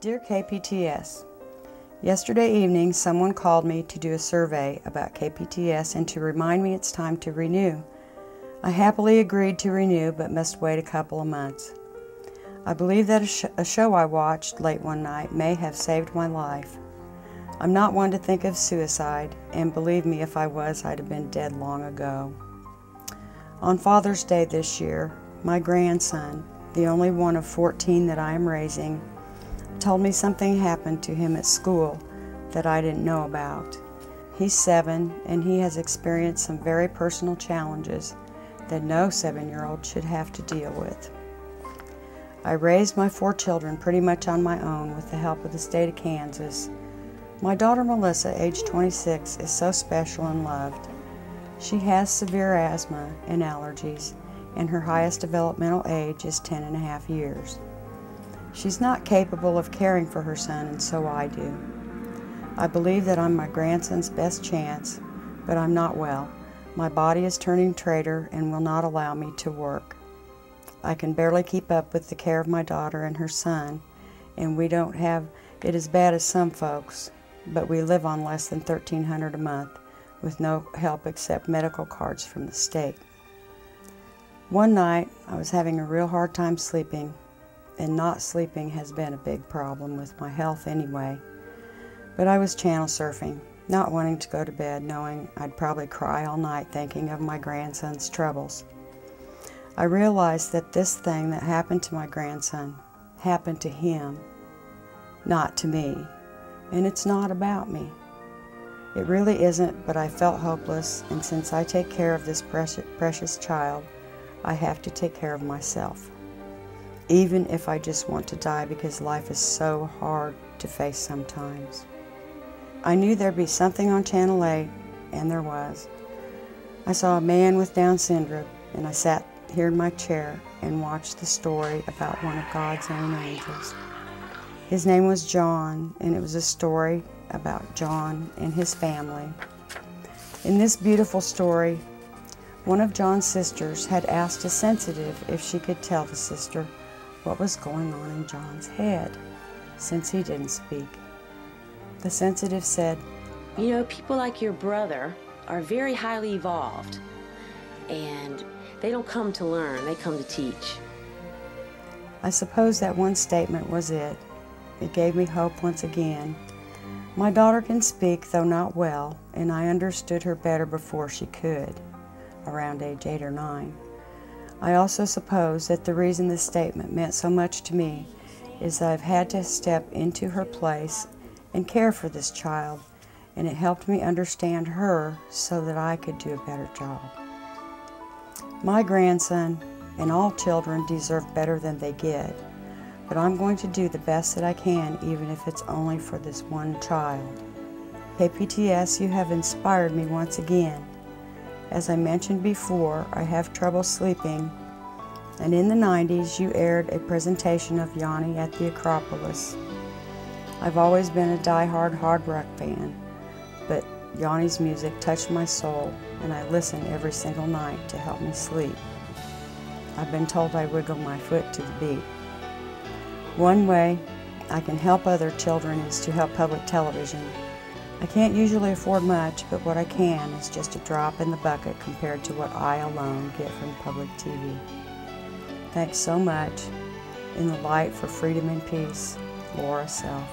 Dear KPTS, yesterday evening someone called me to do a survey about KPTS and to remind me it's time to renew. I happily agreed to renew but must wait a couple of months. I believe that a show I watched late one night may have saved my life. I'm not one to think of suicide, and believe me, if I was, I'd have been dead long ago. On Father's Day this year, my grandson, the only one of 14 that I am raising, told me something happened to him at school that I didn't know about. He's 7 and he has experienced some very personal challenges that no 7-year-old should have to deal with. I raised my 4 children pretty much on my own with the help of the state of Kansas. My daughter Melissa, age 26, is so special and loved. She has severe asthma and allergies, and her highest developmental age is 10.5 years. She's not capable of caring for her son, and so I do. I believe that I'm my grandson's best chance, but I'm not well. My body is turning traitor and will not allow me to work. I can barely keep up with the care of my daughter and her son, and we don't have it as bad as some folks, but we live on less than $1,300 a month with no help except medical cards from the state. One night, I was having a real hard time sleeping, and not sleeping has been a big problem with my health anyway. But I was channel surfing, not wanting to go to bed, knowing I'd probably cry all night thinking of my grandson's troubles. I realized that this thing that happened to my grandson happened to him, not to me. And it's not about me. It really isn't, but I felt hopeless, and since I take care of this precious child, I have to take care of myself. Even if I just want to die because life is so hard to face sometimes. I knew there'd be something on Channel 8, and there was. I saw a man with Down syndrome, and I sat here in my chair and watched the story about one of God's own angels. His name was John, and it was a story about John and his family. In this beautiful story, one of John's sisters had asked a sensitive if she could tell the sister what was going on in John's head, since he didn't speak. The sensitive said, "You know, people like your brother are very highly evolved, and they don't come to learn, they come to teach." I suppose that one statement was it. It gave me hope once again. My daughter can speak, though not well, and I understood her better before she could, around age 8 or 9. I also suppose that the reason this statement meant so much to me is that I've had to step into her place and care for this child, and it helped me understand her so that I could do a better job. My grandson and all children deserve better than they get, but I'm going to do the best that I can, even if it's only for this one child. KPTS, you have inspired me once again. As I mentioned before, I have trouble sleeping, and in the 90s you aired a presentation of Yanni at the Acropolis. I've always been a die-hard hard rock fan, but Yanni's music touched my soul, and I listen every single night to help me sleep. I've been told I wiggle my foot to the beat. One way I can help other children is to help public television. I can't usually afford much, but what I can is just a drop in the bucket compared to what I alone get from public TV. Thanks so much. In the light for freedom and peace, Lorra Self.